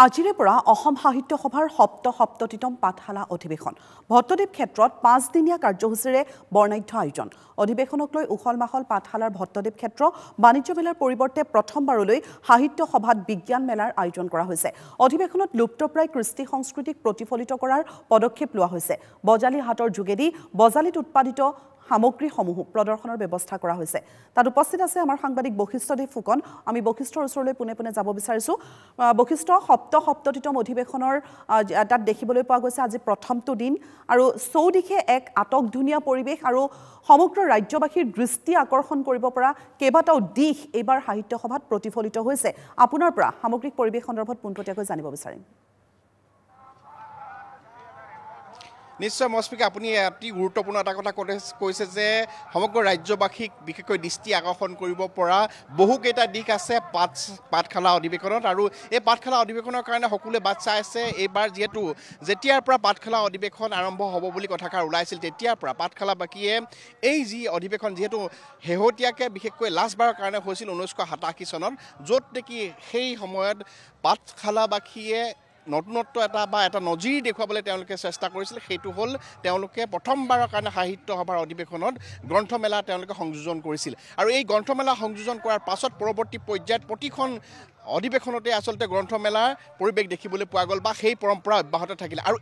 আজিৰে পৰা অসম সাহিত্য সভাৰ সপ্ততিতম পাঠশালা অধিৱেশন ভট্টদেৱ ক্ষেত্ৰত 5 দিনীয়া কাৰ্যসূচীৰে বৰ্ণাঢ্য আয়োজন অধিৱেশনক লৈ উখল-মাখল পাঠশালাৰ ভট্টদেৱ ক্ষেত্ৰ বাণিজ্য মেলাৰ পৰিৱৰ্তে প্ৰথমবাৰলৈ সাহিত্য সভাত বিজ্ঞান মেলাৰ আয়োজন কৰা হৈছে অধিৱেশনত লুপ্তপ্ৰায় কৃষ্টি সংস্কৃতিক প্ৰতিফলিত কৰাৰ পদক্ষেপ লোৱা হৈছে বজালী হাটৰ যোগেদি বজালীত উৎপাদিত সামগ্ৰীসমূহ প্ৰদৰ্শনৰ ব্যৱস্থা কৰা হৈছে তাত উপস্থিত আছে আমাৰ সাংবাদিক বশিষ্ঠদেৱ ফুকন আমি বশিষ্ঠৰ ওচৰলৈ পুনে যাব বিচাৰিছো বশিষ্ঠ সপ্ততিতম অধিৱেশনৰ তাত দেখিবলৈ পোৱা গৈছে আজি প্ৰথমটো দিন আৰু চৌদিশে এক আটকধুনীয়া পৰিৱেশ আৰু সমগ্ৰ ৰাজ্যবাসীৰ দৃষ্টি আকৰ্ষণ কৰিব পৰা কেইবাটাও দিশ এইবাৰ সাহিত্য সভাত প্ৰতিফলিত হৈছে আপোনাৰ পৰা সামগ্ৰিক পৰিৱেশ সন্দৰ্ভত পোনপটীয়াকৈ জানিব বিচাৰিম নিশ্চয় মস্পিকা আপুনি অতি গুৰুত্বপূৰ্ণ এটা কথা কৈছে যে সমগ্ৰ ৰাজ্যবাসীক বিশেষকৈ দৃষ্টি আকৰ্ষণ কৰিব পৰা বহুকেইটা দিশ আছে পাঠশালা অধিৱেশনত আৰু এই পাঠশালা অধিৱেশনৰ কাৰণে সকলোৱে বাট চাই আছে এইবাৰ যেতিয়াৰ পৰা পাঠশালা অধিৱেশন আৰম্ভ হ'ব বুলি কথাষাৰ ওলাইছিল তেতিয়াৰ পৰা পাঠশালাবাসীয়ে এই যি অধিৱেশন যিহেতু শেহতীয়াকৈ বিশেষকৈ লাষ্টবাৰৰ কাৰণে হৈছিল 1987 চনত য'ত নেকি সেই সময়ত পাঠশালাবাসীয়ে নতুনত্ব এটা নজিৰ দেখুৱাবলৈ তেওঁলোকে চেষ্টা কৰিছিল সেইটো হ'ল তেওঁলোকে প্ৰথমবাৰৰ কাৰণে সাহিত্য সভাৰ অধিৱেশনত গ্ৰন্থমেলা তেওঁলোকে সংযোজন কৰিছিল আৰু এই গ্ৰন্থমেলা সংযোজন কৰাৰ পাছত পৰৱৰ্তী পৰ্যায়ত প্ৰতিখন অধিৱেশনতে আচলতে গ্ৰন্থমেলাৰ পৰিৱেশ দেখিবলৈ পোৱা গ'ল বা সেই পৰম্পৰা অব্যাহত থাকিলে আৰু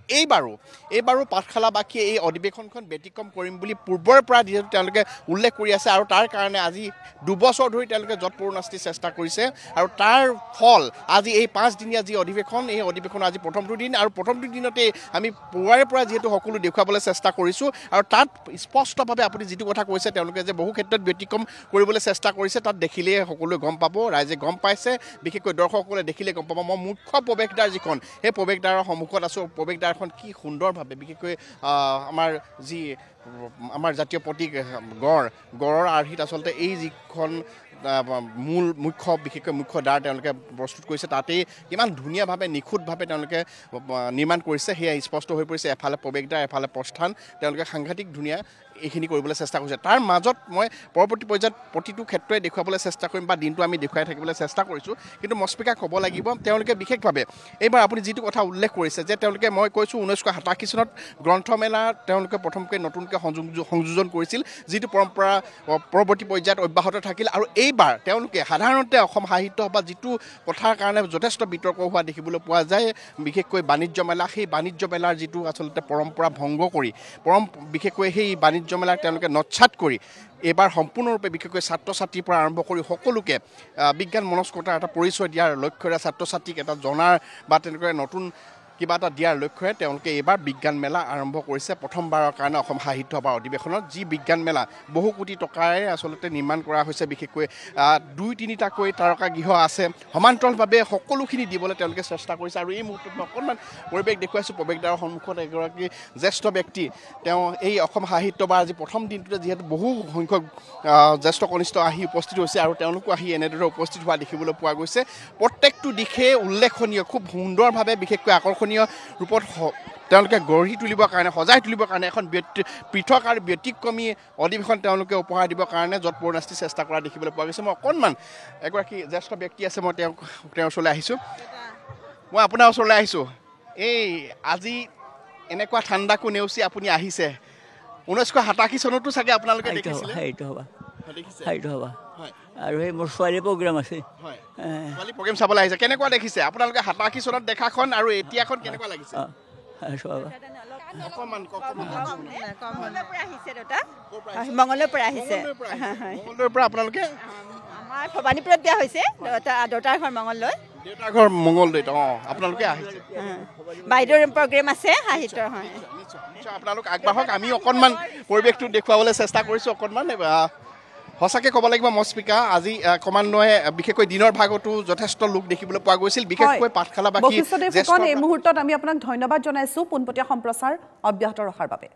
এইবাৰো পাঠশালাবাসীয়ে এই অধিৱেশনখন ব্যতিক্ৰম কৰিম বুলি পূৰ্বৰে পৰা যিহেতু তেওঁলোকে উল্লেখ কৰি আছে আৰু তাৰ কাৰণে আজি 2 বছৰ ধৰি তেওঁলোকে যৎপৰোনাস্তি চেষ্টা কৰিছে আৰু তাৰ ফল আজি এই 5 দিনীয়া যি অধিৱেশন এই অধিৱেশন আজি প্ৰথমটো দিন আৰু প্ৰথমটো দিনতে আমি পুৱাৰে পৰা যিহেতু সকলো দেখুৱাবলৈ চেষ্টা কৰিছোঁ আৰু তাত স্পষ্টভাৱে আপুনি যিটো কথা কৈছে তেওঁলোকে যে বহু ক্ষেত্ৰত ব্যতিক্ৰম কৰিবলৈ চেষ্টা কৰিছে তাত দেখিলেই সকলোৱে গম পাব ৰাইজে গম পাইছে বিশেষকৈ দৰ্শকসকলে দেখিলে গম পাব মই মুখ্য প্ৰৱেশদ্বাৰ যিখন সেই প্ৰৱেশদ্বাৰৰ সন্মুখত আছোঁ প্ৰৱেশদ্বাৰখন কি সুন্দৰভাৱে বিশেষকৈ আমাৰ জাতীয় প্ৰতীক গড়ৰ আৰ্হিত আচলতে এই যিখন বিশেষকৈ মুখ্য দ্বাৰ তেওঁলোকে প্ৰস্তুত কৰিছে তাতেই কিমান ধুনীয়াভাৱে নিখুঁতভাৱে তেওঁলোকে নিৰ্মাণ কৰিছে সেয়া স্পষ্ট হৈ পৰিছে এফালে প্ৰৱেশদ্বাৰ এফালে প্ৰস্থান তেওঁলোকে সাংঘাতিক ধুনীয়া এইখিনি কৰিবলৈ চেষ্টা কৰিছে তাৰ মাজত মই পৰৱৰ্তী পৰ্যায়ত প্ৰতিটো ক্ষেত্ৰই দেখুৱাবলৈ চেষ্টা কৰিম বা দিনটো আমি দেখুৱাই থাকিবলৈ চেষ্টা কৰিছোঁ কিন্তু মস্পিকা ক'ব লাগিব তেওঁলোকে বিশেষভাৱে এইবাৰ আপুনি যিটো কথা উল্লেখ কৰিছে যে তেওঁলোকে মই কৈছোঁ 1987 চনত গ্ৰন্থমেলা তেওঁলোকে প্ৰথমকৈ নতুনকৈ সংযোজন কৰিছিল যিটো পৰম্পৰা পৰৱৰ্তী পৰ্যায়ত অব্যাহত থাকিল আৰু এইবাৰ তেওঁলোকে সাধাৰণতে অসম সাহিত্য সভা যিটো কথাৰ কাৰণে যথেষ্ট বিতৰ্ক হোৱা দেখিবলৈ পোৱা যায় বিশেষকৈ বাণিজ্য মেলা সেই বাণিজ্য মেলাৰ যিটো আচলতে পৰম্পৰা ভংগ কৰি বিশেষকৈ সেই বাণিজ্য মেলাক তেওঁলোকে নৎসাত কৰি এইবাৰ সম্পূৰ্ণৰূপে বিশেষকৈ ছাত্ৰ ছাত্ৰীৰ পৰা আৰম্ভ কৰি সকলোকে বিজ্ঞান মনস্কতাৰ এটা পৰিচয় দিয়াৰ লক্ষ্যৰে ছাত্ৰ ছাত্ৰীক এটা জনাৰ বা তেনেকৈ নতুন কিবা এটা দিয়াৰ লক্ষ্যৰে তেওঁলোকে এইবাৰ বিজ্ঞান মেলা আৰম্ভ কৰিছে প্ৰথমবাৰৰ কাৰণে অসম সাহিত্য সভাৰ অধিৱেশনত যি বিজ্ঞান মেলা বহু কোটি টকাৰে আচলতে নিৰ্মাণ কৰা হৈছে বিশেষকৈ 2-3টাকৈ তাৰকা গৃহ আছে সমান্তৰালভাৱে সকলোখিনি দিবলৈ তেওঁলোকে চেষ্টা কৰিছে আৰু এই মুহূৰ্তত মই অকণমান পৰিৱেশ দেখুৱাইছোঁ প্ৰৱেশদ্বাৰৰ সন্মুখত এগৰাকী জ্যেষ্ঠ ব্যক্তি তেওঁ এই অসম সাহিত্য সভাৰ আজি প্ৰথম দিনটোতে যিহেতু বহু সংখ্যক জ্যেষ্ঠ কনিষ্ঠ আহি উপস্থিত হৈছে আৰু তেওঁলোকো আহি এনেদৰে উপস্থিত হোৱা দেখিবলৈ পোৱা গৈছে প্ৰত্যেকটো দিশে উল্লেখনীয় খুব সুন্দৰভাৱে বিশেষকৈ আকৰ্ষণীয় ৰূপত তেওঁলোকে গঢ়ি তুলিবৰ কাৰণে সজাই তুলিবৰ কাৰণে এখন পৃথক আৰু ব্যতিক্ৰমী অধিৱেশন তেওঁলোকে উপহাৰ দিবৰ কাৰণে যৎপৰোনাস্তি চেষ্টা কৰা দেখিবলৈ পোৱা গৈছে মই অকণমান এগৰাকী জ্যেষ্ঠ ব্যক্তি আছে মই তেওঁৰ ওচৰলৈ আহিছোঁ মই আপোনাৰ ওচৰলৈ আহিছোঁ এই আজি এনেকুৱা ঠাণ্ডাকো নেওচি আপুনি আহিছে 1987 চনতো চাগে আপোনালোকে দেখিছিলে সাহিত্য সভা আৰু সেই মোৰ ছোৱালী প্ৰগ্ৰাম আছে ছোৱালী প্ৰগ্ৰাম চাবলৈ আহিছে কেনেকুৱা দেখিছে আপোনালোকে 87 চনত দেখাখন আৰু এতিয়াখন কেনেকুৱা লাগিছে মঙলৰ পৰা আহিছে আপোনালোকে আমাৰ ভবানীপুৰত দিয়া হৈছে দেউতাৰ ঘৰ মঙললৈ আপোনালোকে আহিছে বাইদেউৰ প্ৰগ্ৰেম আছে সাহিত্যৰ হয় আপোনালোক আগবাঢ়ক আমি অকণমান পৰিৱেশটো দেখুৱাবলৈ চেষ্টা কৰিছোঁ অকণমান সঁচাকৈ ক'ব লাগিব মস্পিকা আজি ক্ৰমান্বয়ে বিশেষকৈ দিনৰ ভাগতো যথেষ্ট লোক দেখিবলৈ পোৱা গৈছিল বিশেষকৈ পাঠশালাবাসী এই মুহূৰ্তত আমি আপোনাক ধন্যবাদ জনাইছোঁ পোনপটীয়া সম্প্ৰচাৰ অব্যাহত ৰখাৰ বাবে